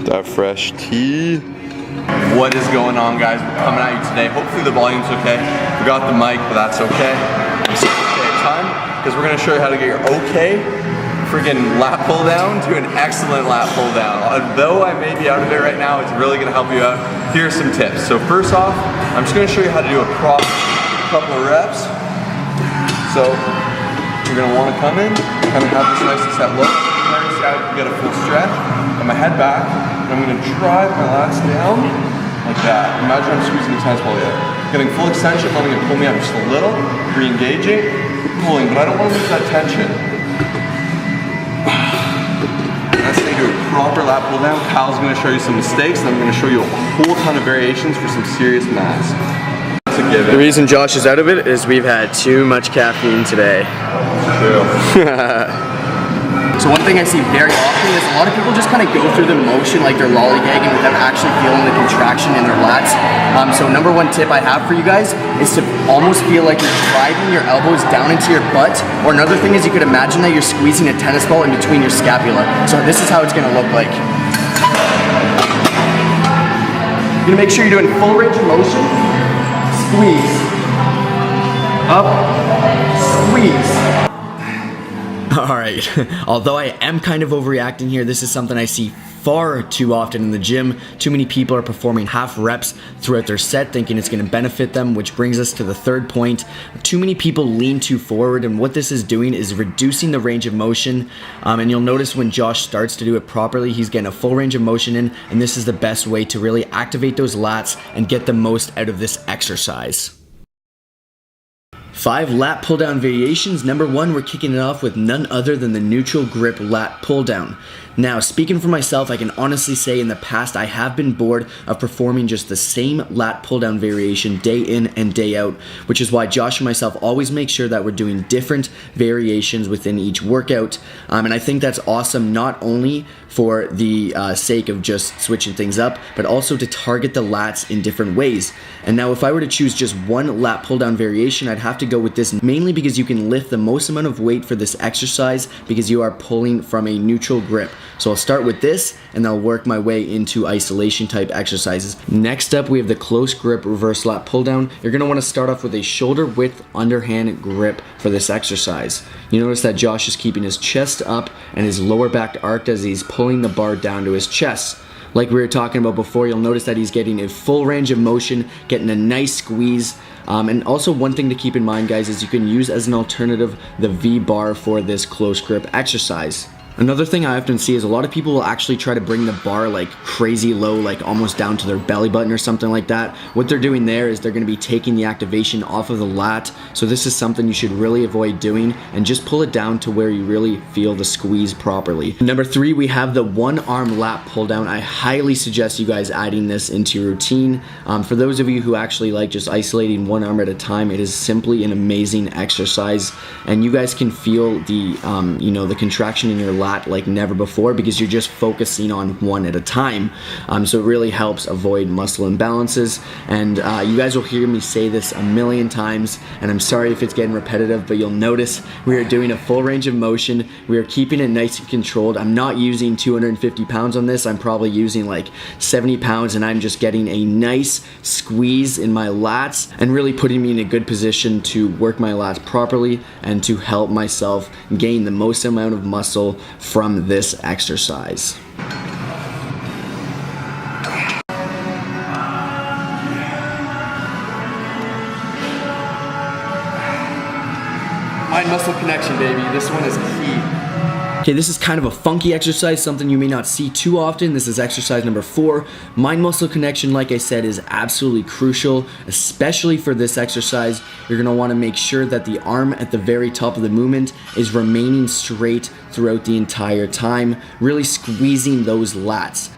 That fresh tea. What is going on, guys? We're coming at you today. Hopefully the volume's okay. Forgot the mic, but that's okay. I'm still okay at time because we're gonna show you how to get your okay freaking lat pull down to an excellent lat pull down. Although I may be out of it right now, it's really gonna help you out. Here are some tips. So first off, I'm just gonna show you how to do a proper couple of reps. So you're gonna wanna come in, kind of have this nice and set look. See how you get a full stretch. Got my head back, and I'm gonna drive my lats down like that. Imagine I'm squeezing the tennis ball yet. Getting full extension, letting it pull me up just a little, re-engaging, pulling, but I don't wanna lose that tension. That's how you do a proper lat pull down. Kyle's gonna show you some mistakes, and I'm gonna show you a whole ton of variations for some serious mass. That's a given. The reason Josh is out of it is we've had too much caffeine today. True. So one thing I see very often is a lot of people just kind of go through the motion like they're lollygagging without actually feeling the contraction in their lats. So number one tip I have for you guys is to almost feel like you're driving your elbows down into your butt. Or another thing is you could imagine that you're squeezing a tennis ball in between your scapula. So this is how it's gonna look like. You're gonna make sure you're doing full range of motion. Squeeze. Up. Squeeze. Alright, although I am kind of overreacting here, this is something I see far too often in the gym. Too many people are performing half reps throughout their set thinking it's going to benefit them, which brings us to the third point. Too many people lean too forward, and what this is doing is reducing the range of motion. And you'll notice when Josh starts to do it properly, he's getting a full range of motion in, and this is the best way to really activate those lats and get the most out of this exercise. 5 lat pull down variations. Number 1, we're kicking it off with none other than the neutral grip lat pull down. Now, speaking for myself, I can honestly say in the past I have been bored of performing just the same lat pull down variation day in and day out, which is why Josh and myself always make sure that we're doing different variations within each workout. And I think that's awesome, not only for the sake of just switching things up, but also to target the lats in different ways. And now if I were to choose just one lat pull down variation, I'd have to go with this, mainly because you can lift the most amount of weight for this exercise because you are pulling from a neutral grip. So I'll start with this and I'll work my way into isolation type exercises. Next up, we have the close grip reverse lat pull down. You're gonna wanna start off with a shoulder width underhand grip for this exercise. You notice that Josh is keeping his chest up and his lower back arched as he's pulling the bar down to his chest. Like we were talking about before, you'll notice that he's getting a full range of motion, getting a nice squeeze. And also one thing to keep in mind, guys, is you can use as an alternative the V bar for this close grip exercise. Another thing I often see is a lot of people will actually try to bring the bar like crazy low, like almost down to their belly button or something like that. What they're doing there is they're going to be taking the activation off of the lat. So this is something you should really avoid doing, and just pull it down to where you really feel the squeeze properly. Number 3, we have the one arm lat pull down. I highly suggest you guys adding this into your routine. For those of you who actually like just isolating one arm at a time, it is simply an amazing exercise, and you guys can feel the the contraction in your lat like never before because you're just focusing on one at a time. So it really helps avoid muscle imbalances. And you guys will hear me say this a million times, and I'm sorry if it's getting repetitive, but you'll notice we are doing a full range of motion. We are keeping it nice and controlled. I'm not using 250 pounds on this. I'm probably using like 70 pounds, and I'm just getting a nice squeeze in my lats and really putting me in a good position to work my lats properly and to help myself gain the most amount of muscle from this exercise. Mind muscle connection, baby. This one is key. Okay, this is kind of a funky exercise, something you may not see too often. This is exercise number 4. Mind muscle connection, like I said, is absolutely crucial, especially for this exercise. You're gonna wanna make sure that the arm at the very top of the movement is remaining straight throughout the entire time, really squeezing those lats.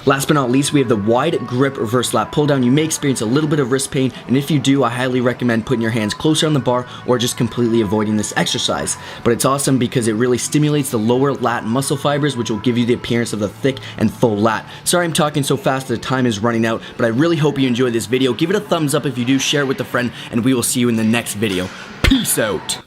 Last but not least, we have the wide grip reverse lat pull down. You may experience a little bit of wrist pain, and if you do, I highly recommend putting your hands closer on the bar or just completely avoiding this exercise. But it's awesome because it really stimulates the lower lat muscle fibers, which will give you the appearance of a thick and full lat. Sorry I'm talking so fast, the time is running out, but I really hope you enjoyed this video. Give it a thumbs up if you do, share it with a friend, and we will see you in the next video. Peace out.